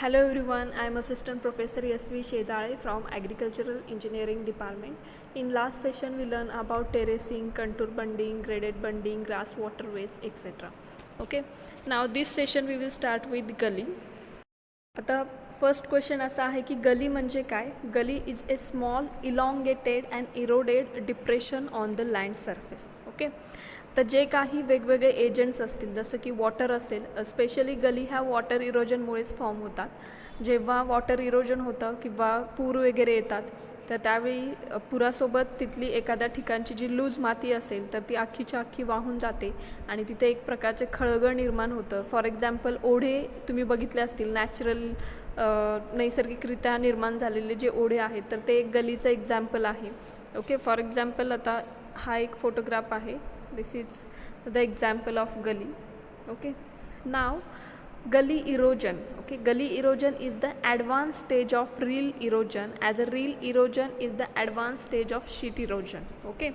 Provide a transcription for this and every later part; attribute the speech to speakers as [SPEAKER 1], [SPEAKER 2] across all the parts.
[SPEAKER 1] Hello everyone, I am Assistant Professor S.V. Shedale from Agricultural Engineering Department. In last session we learned about terracing, contour bunding, graded bunding, grass waterways, etc. Okay, now this session we will start with gully. आता first question असा आहे की gully म्हणजे काय. Gully is a small elongated and eroded depression on the land surface. Okay, तर जे काही वेगवेगळे एजंट्स असतील जसं की वॉटर असेल, स्पेशली गली ह्या वॉटर इरोजनमुळेच फॉर्म होतात. जेव्हा वॉटर इरोजन होतं किंवा पूर वगैरे येतात तर त्यावेळी पुरासोबत तिथली एखाद्या ठिकाणची जी लूज माती असेल तर ती अख्खीच्या अख्खी वाहून जाते आणि तिथे एक प्रकारचे खळगळ निर्माण होतं. फॉर एक्झाम्पल ओढे तुम्ही बघितले असतील, नॅचरल नैसर्गिकरित्या निर्माण झालेले जे ओढे आहेत तर ते एक गलीचं एक्झाम्पल आहे. ओके, फॉर एक्झाम्पल आता हा एक फोटोग्राफ आहे. This is the example of gully. Okay, now gully erosion. Okay, gully erosion is the advanced stage of rill erosion, as a rill erosion is the advanced stage of sheet erosion. Okay,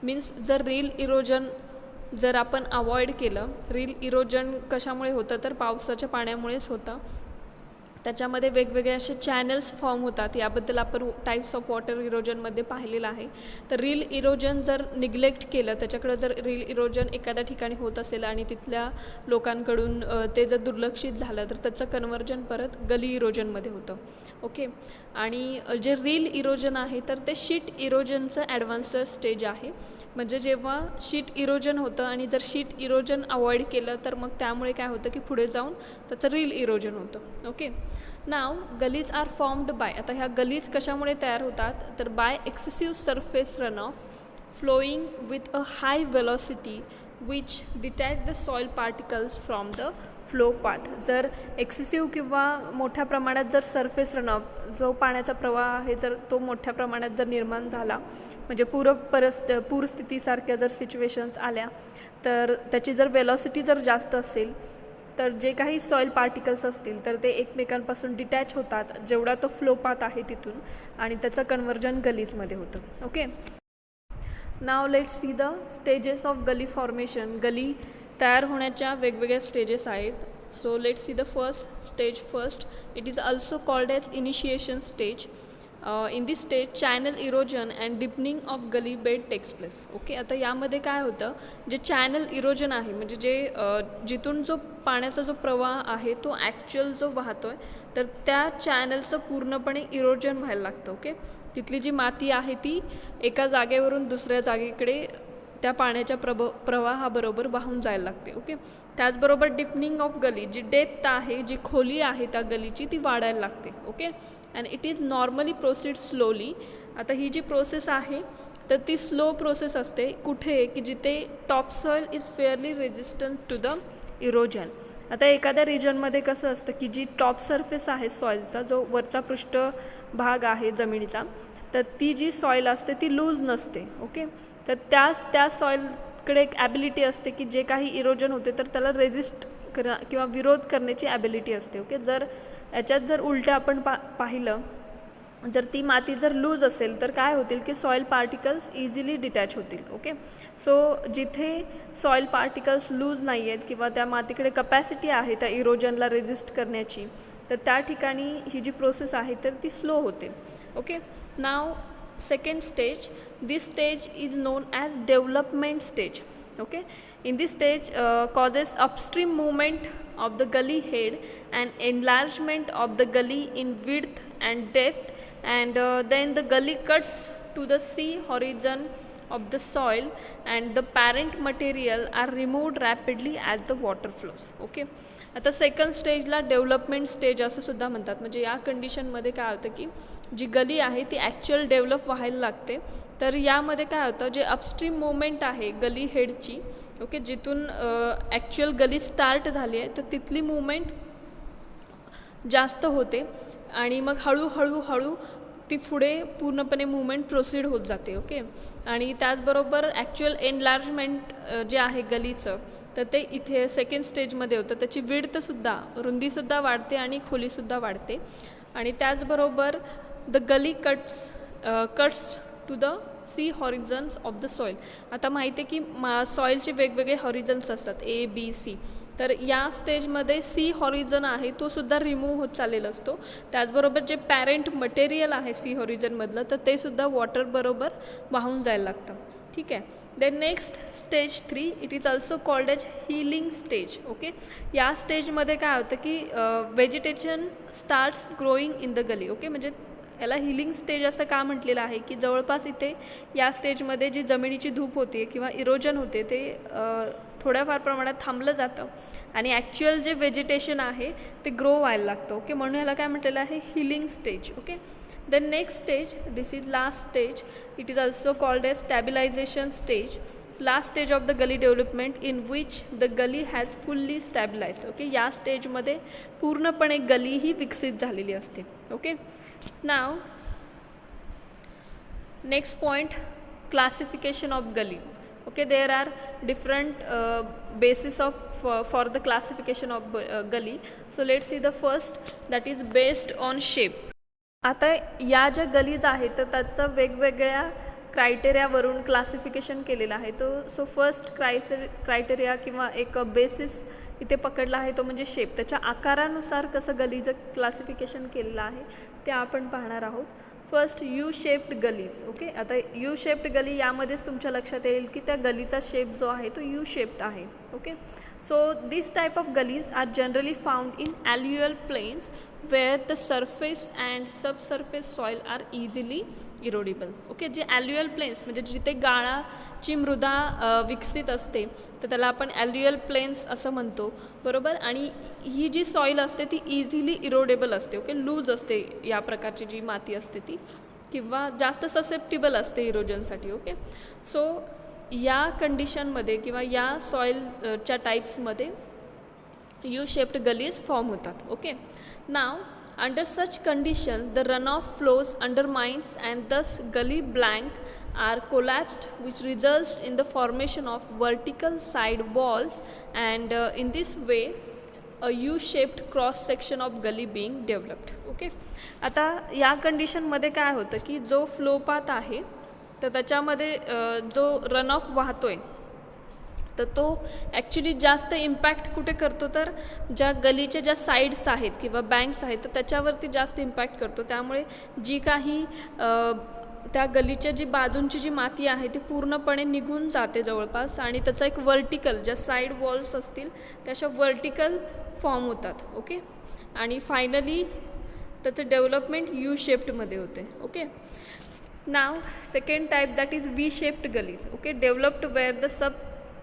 [SPEAKER 1] means जर rill erosion जर आपण avoid केलं, rill erosion कशामुळे होतं तर पावसाच्या पाण्यामुळेच होतं. त्याच्यामध्ये वेगवेगळे असे चॅनल्स फॉर्म होतात. याबद्दल आपण टाईप्स ऑफ वॉटर इरोजनमध्ये पाहिलेलं आहे. तर रील इरोजन जर निग्लेक्ट केलं, त्याच्याकडं जर रील इरोजन एखाद्या ठिकाणी होत असेल आणि तिथल्या लोकांकडून ते जर दुर्लक्षित झालं तर त्याचं कन्वर्जन परत गली इरोजनमध्ये होतं. ओके, आणि जे रील इरोजन आहे तर ते शीट इरोजनचं ॲडव्हान्स्ड स्टेज आहे. म्हणजे जेव्हा शीट इरोजन होतं आणि जर शीट इरोजन अवॉइड केलं तर मग त्यामुळे काय होतं की पुढे जाऊन त्याचं रील इरोजन होतं. Okay, now gullies are formed by. आता ह्या गलीज कशामुळे तयार होतात तर by excessive surface run off flowing with a high velocity which detach the soil particles from the flow path. जर एक्सेसिव्ह किंवा मोठ्या प्रमाणात जर सरफेस रन ऑफ जो पाण्याचा प्रवाह आहे जर तो मोठ्या प्रमाणात जर निर्माण झाला, म्हणजे पूरस्थितीसारख्या जर सिच्युएशन्स आल्या तर त्याची जर वेलॉसिटी जर जास्त असेल तर जे काही सॉईल पार्टिकल्स असतील तर ते एकमेकांपासून डिटॅच होतात जेवढा तो फ्लो पाथ आहे तिथून, आणि त्याचं कन्वर्जन गलीजमध्ये होतं. Okay, now let's see the stages of gully formation. गली तयार होण्याच्या वेगवेगळ्या स्टेजेस आहेत. So let's see the first stage. First, it is also called as initiation stage. In this stage channel erosion and deepening of gully bed takes place. Okay, आता यामध्ये काय होतं, जे चॅनल इरोजन आहे म्हणजे जे जिथून जो पाण्याचा जो प्रवाह आहे तो ॲक्च्युअल जो वाहतो आहे तर त्या चॅनलचं पूर्णपणे इरोजन व्हायला लागतं. ओके, तिथली जी माती आहे ती एका जागेवरून दुसऱ्या जागेकडे त्या पाण्याच्या प्रवाहाबरोबर वाहून जायला लागते. ओके, त्याचबरोबर डिपनिंग ऑफ गली, जी डेप्थ आहे, जी खोली आहे त्या गलीची ती वाढायला लागते. Okay, and it is normally proceed slowly. आता ही जी प्रोसेस आहे तर ती स्लो प्रोसेस असते. कुठे की जिथे topsoil is fairly resistant to the erosion. आता एखाद्या रिजनमध्ये कसं असतं की जी टॉप सरफेस आहे सॉईलचा, जो वरचा पृष्ठभाग आहे जमिनीचा, तर ती जी सॉईल असते ती लूज नसते. ओके, तर त्या सॉईलकडे एक ॲबिलिटी असते की जे काही इरोजन होते तर त्याला रेजिस्ट किंवा विरोध करण्याची ॲबिलिटी असते. ओके, जर याच्यात जर उलटं आपण पाहिलं, जर ती माती जर लूज असेल तर काय होतील की सॉईल पार्टिकल्स इझिली डिटॅच होतील. ओके, सो जिथे सॉईल पार्टिकल्स लूज नाही आहेत किंवा त्या मातीकडे कपॅसिटी आहे त्या इरोजनला रेजिस्ट करण्याची, तर त्या ठिकाणी ही जी प्रोसेस आहे तर ती स्लो होते. Okay, now second stage. This stage is non as development stage. Okay, in this stage causes upstream movement of the gully head and enlargement of the gully in width and depth, and then the gully cuts to the sea horizon of the soil and the parent material are removed rapidly as the water flows. Okay, आता second स्टेजला development stage असं सुद्धा म्हणतात. म्हणजे या कंडिशनमध्ये काय होतं की जी गली आहे ती ॲक्च्युअल डेव्हलप व्हायला लागते. तर यामध्ये काय होतं, जे अपस्ट्रीम मुवमेंट आहे गली हेडची, ओके, जिथून ॲक्च्युअल गली स्टार्ट झाली आहे तर तिथली मुवमेंट जास्त होते आणि मग हळूहळू ती पुढे पूर्णपणे मुवमेंट प्रोसीड होत जाते. ओके, आणि त्याचबरोबर ॲक्च्युअल एनलार्जमेंट जे आहे गलीचं तर ते इथे सेकंड स्टेजमध्ये होतं. त्याची विड्थसुद्धा, रुंदीसुद्धा वाढते आणि खोलीसुद्धा वाढते. आणि त्याचबरोबर the gully cuts to the C horizons of the soil. आता माहिती आहे की सॉईलचे वेगवेगळे हॉरिझन्स असतात A B C. तर या स्टेजमध्ये सी हॉरिझन आहे तो सुद्धा रिमूव्ह होत चाललेला असतो. त्याचबरोबर जे पॅरेंट मटेरियल आहे सी हॉरिझनमधलं तर ते सुद्धा वॉटरबरोबर वाहून जायला लागतं. ठीक आहे. Then next stage 3 it is also called as healing stage. Okay. या स्टेजमध्ये काय होतं की vegetation starts growing in the gully. Okay. म्हणजे याला हिलिंग स्टेज असं का म्हटलेलं आहे की जवळपास इथे या स्टेजमध्ये जी जमिनीची धूप होते किंवा इरोजन होते ते थोड्याफार प्रमाणात थांबलं जातं आणि ॲक्च्युअल जे व्हेजिटेशन आहे ते ग्रो व्हायला लागतं. ओके. म्हणून याला काय म्हटलेलं आहे healing stage. Okay. Then next stage, this is last stage, it is also called as stabilization stage. Last stage of the gully development in which the gully has fully stabilized. Okay. या स्टेजमध्ये पूर्णपणे gully ही विकसित झालेली असते. Okay. Now next point classification of gully. Okay. There are different basis of for the classification of gully. So let's see the first, that is based on shape. आता या ज्या गलीज आहेत तर त्याचं वेगवेगळ्या क्रायटेरियावरून क्लासिफिकेशन केलेलं आहे. सो फर्स्ट क्रायटेरिया किंवा एक बेसिस इथे पकडला आहे तो म्हणजे शेप. त्याच्या आकारानुसार कसं गलीचं क्लासिफिकेशन केलेलं आहे ते आपण पाहणार आहोत. First U shaped gullies. Okay. आता यू शेप्ड गली यामध्येच तुमच्या लक्षात येईल की त्या गलीचा शेप जो आहे तो यू शेप्ड आहे. Okay. So this type of gullies are generally found in alluvial plains where the surface and subsurface soil are easily erodible. Okay. जे ॲल्युअल प्लेन्स म्हणजे जिथे गाळाची मृदा विकसित असते तर त्याला आपण ॲल्युअल प्लेन्स असं म्हणतो. बरोबर. आणि ही जी सॉईल असते ती इझिली इरोडेबल असते. ओके. लूज असते या प्रकारची जी माती असते ती किंवा जास्त ससेप्टिबल असते इरोजनसाठी. ओके. सो या कंडिशनमध्ये किंवा या सॉईलच्या टाईप्समध्ये यू शेप्ड गलीज फॉर्म होतात. Okay. Now, under such conditions, the runoff flows undermines and thus gully blank are collapsed, which results in the formation of vertical side walls, and in this way, a U-shaped cross section of gully being developed. Okay. आता या कंडिशनमध्ये काय होतं की जो flow path आहे तर त्याच्यामध्ये जो रनऑफ वाहतोय तर तो ॲक्च्युली जास्त इम्पॅक्ट कुठे करतो तर ज्या गलीच्या ज्या साईड्स आहेत किंवा बँक्स आहेत तर त्याच्यावरती जास्त इम्पॅक्ट करतो. त्यामुळे जी काही त्या गलीच्या जी बाजूंची जी माती आहे ती पूर्णपणे निघून जाते जवळपास आणि त्याचा एक वर्टिकल ज्या साईड वॉल्स असतील त्या वर्टिकल फॉर्म होतात. ओके. आणि फायनली त्याचं डेव्हलपमेंट यू शेप्डमध्ये होते. Okay. Now second type that is V shaped gullies. Okay. Developed where the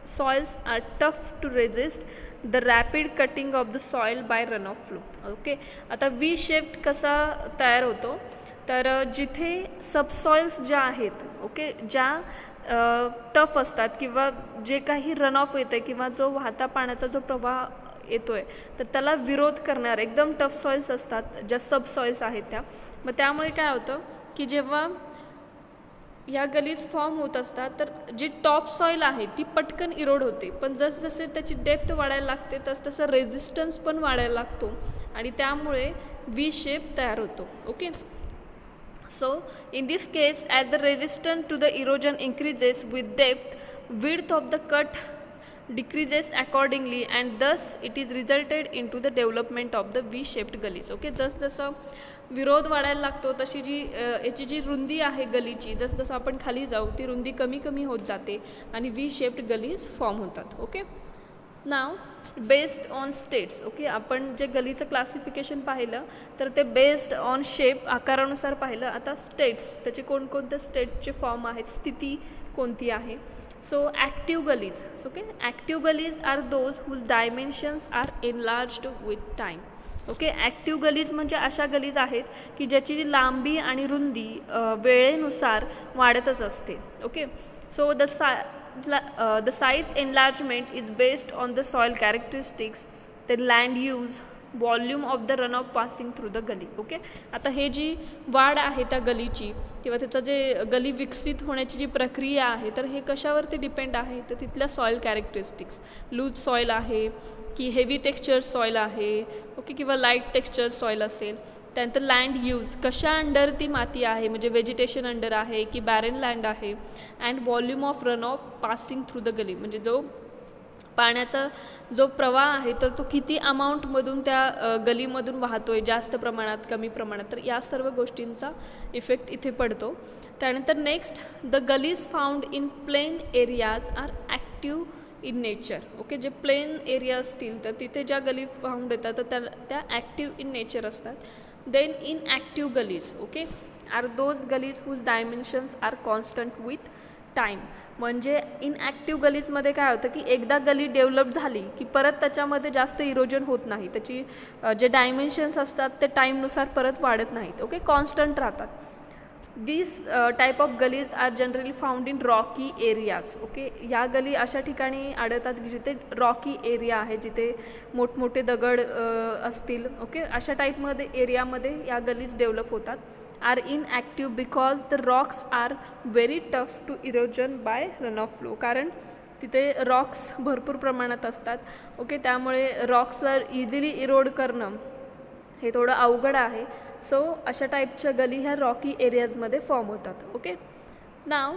[SPEAKER 1] soils are tough to resist the rapid cutting of the soil by runoff flow. Okay. आता V shaped कसा तयार होतो तर जिथे सबसॉइल्स ज्या आहेत ओके ज्या tough असतात किंवा जे काही रनऑफ येतं आहे किंवा जो वाहता पाण्याचा जो प्रवाह येतो आहे तर त्याला विरोध करणार एकदम टफ सॉइल्स असतात ज्या सबसॉइल्स आहेत त्या. मग त्यामुळे काय होतं की जेव्हा या गलीज फॉर्म होत असतात तर जी टॉप सॉईल आहे ती पटकन इरोड होते. पण जसजसे त्याची डेप्थ वाढायला लागते तसं रेझिस्टन्स पण वाढायला लागतो आणि त्यामुळे वी शेप तयार होतो. Okay. So in this case as the resistance to the erosion increases with depth width of the cut decreases accordingly and thus it is resulted into the development of the V-shaped gullies. Okay. जसं विरोध वाढायला लागतो तशी जी याची जी रुंदी आहे गलीची जसं आपण खाली जाऊ ती रुंदी कमी कमी होत जाते आणि वी शेप्ड गलीज फॉर्म होतात. Okay. Now based on states. Okay. आपण जे गलीचं क्लासिफिकेशन पाहिलं तर ते बेस्ड ऑन शेप आकारानुसार पाहिलं. आता स्टेट्स त्याचे कोणकोणते स्टेटचे फॉर्म आहेत स्थिती कोणती आहे. So active gullies. Okay. Active gullies are those whose dimensions are enlarged with time. Okay. Active gullies म्हणजे अशा गलीज आहेत की ज्याची लांबी आणि रुंदी वेळेनुसार वाढतच असते. Okay. So the size enlargement is based on the soil characteristics, the land use, volume of the runoff passing through the gully. Okay. आता हे जी वाढ आहे त्या गलीची किंवा त्याचं जे गली विकसित होण्याची जी प्रक्रिया आहे तर हे कशावरती डिपेंड आहे तर तिथल्या सॉईल कॅरेक्टरिस्टिक्स लूज सॉईल आहे की हेवी टेक्स्चर सॉईल आहे ओके किंवा लाईट टेक्स्चर सॉईल असेल त्यानंतर लँड यूज, कशा अंडर ती माती आहे, म्हणजे व्हेजिटेशन अंडर आहे की बॅरन लँड आहे. And volume of run off passing through the gully, म्हणजे जो पाण्याचा जो प्रवाह आहे तर तो किती अमाऊंटमधून त्या गलीमधून वाहतोय, जास्त प्रमाणात कमी प्रमाणात, तर या सर्व गोष्टींचा इफेक्ट इथे पडतो. त्यानंतर next, the gullies found in plain areas are active in nature. Okay, जे प्लेन एरिया असतील तर तिथे ज्या गली फाउंड येतात तर त्या ॲक्टिव्ह इन नेचर असतात. Then inactive gullies, okay, are those gullies whose dimensions are constant with time. म्हणजे इनॲक्टिव्ह गलीजमध्ये काय होतं की एकदा गली डेव्हलप झाली की परत त्याच्यामध्ये जास्त इरोजन होत नाही, त्याची जे डायमेन्शन्स असतात ते टाईमनुसार परत वाढत नाहीत. ओके, कॉन्स्टंट राहतात. This type of gullies are generally found in rocky areas. Okay, या गली अशा ठिकाणी आढळतात की जिथे रॉकी एरिया आहे, जिथे मोठमोठे दगड असतील. ओके, अशा टाईपमध्ये एरियामध्ये या गलीज डेव्हलप होतात. Are inactive because the rocks are very tough to erosion by run off flow. कारण तिथे रॉक्स भरपूर प्रमाणात असतात. ओके, त्यामुळे रॉक्सला इझिली इरोड करणं हे थोडं अवघड आहे. सो अशा टाईपच्या गली ह्या रॉकी एरियाजमध्ये फॉर्म होतात. Okay, now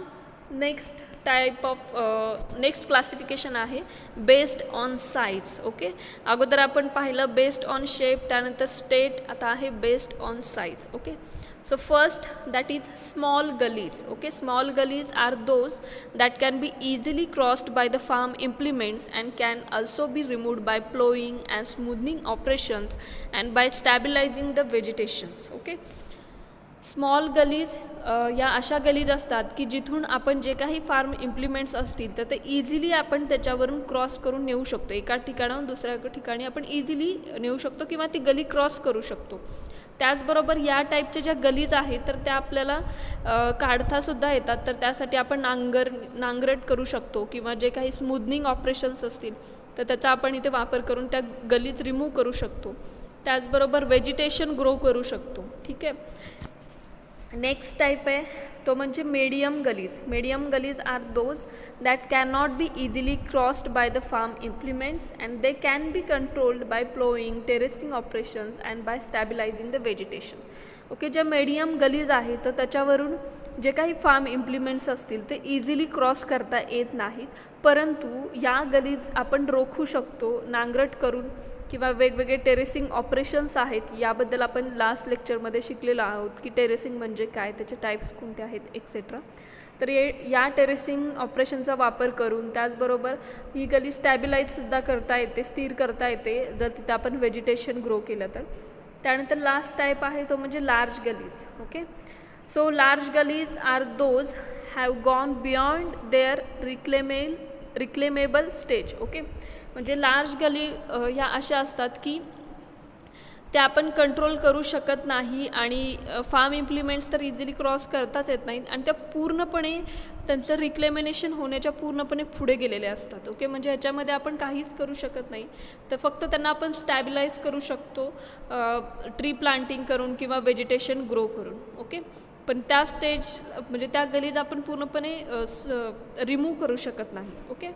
[SPEAKER 1] next type of next classification आहे बेस्ड ऑन साईज. ओके, अगोदर आपण पाहिलं बेस्ड ऑन शेप, त्यानंतर स्टेट, आता आहे based on size. Okay, so first that is small gullies. Okay, small gullies are those that can be easily crossed by the farm implements and can also be removed by plowing and smoothing operations and by stabilizing the vegetations. Okay, small gullies या अशा गलीज असतात की जिथून आपण जे काही form implements असतील तर ते इझिली आपण त्याच्यावरून क्रॉस करून नेऊ शकतो. एका ठिकाणाहून दुसऱ्या ठिकाणी आपण इझिली नेऊ शकतो किंवा ती गली क्रॉस करू शकतो. त्याचबरोबर या टाईपच्या ज्या गलीज आहेत तर त्या आपल्याला काढतासुद्धा येतात, तर त्यासाठी आपण नांगरट करू शकतो किंवा जे काही स्मूदनिंग ऑपरेशन्स असतील तर त्याचा आपण इथे वापर करून त्या गलीज रिमूव्ह करू शकतो. त्याचबरोबर व्हेजिटेशन ग्रो करू शकतो. ठीक आहे, नेक्स्ट टाईप आहे तो म्हणजे medium gullies. Medium gullies are those that can not be easily crossed by the farm implements and they can be controlled by ploughing, terracing operations and by stabilising the vegetation. Okay, ज्या medium gullies आहेत तर त्याच्यावरून जे काही form implements असतील ते easily cross करता येत नाहीत, परंतु या गलीज आपण रोखू शकतो नांगरट करून किंवा वेगवेगळे टेरेसिंग ऑपरेशन्स आहेत. याबद्दल आपण लास्ट लेक्चरमध्ये शिकलेलो आहोत की टेरेसिंग म्हणजे काय, त्याचे टाईप्स कोणते आहेत एक्सेट्रा. तर या टेरेसिंग ऑपरेशनचा वापर करून त्याचबरोबर ही गली स्टॅबिलाईजसुद्धा करता येते, स्थिर करता येते जर तिथे आपण व्हेजिटेशन ग्रो केलं तर. त्यानंतर लास्ट टाईप आहे तो म्हणजे large gullies. Okay, so large gullies are those have gone beyond their reclaimable stage. Okay, म्हणजे लार्ज गली ह्या अशा असतात की त्या आपण कंट्रोल करू शकत नाही आणि फार्म इम्प्लिमेंट्स तर इझिली क्रॉस करताच येत नाहीत आणि त्या पूर्णपणे त्यांचं रिक्लेमिनेशन होण्याच्या पूर्णपणे पुढे गेलेले असतात. ओके, म्हणजे ह्याच्यामध्ये आपण काहीच करू शकत नाही, तर फक्त त्यांना आपण स्टॅबिलाईज करू शकतो ट्री प्लांटिंग करून किंवा व्हेजिटेशन ग्रो करून. ओके, पण त्या स्टेज म्हणजे त्या गलीज आपण पूर्णपणे रिमूव्ह करू शकत नाही. ओके,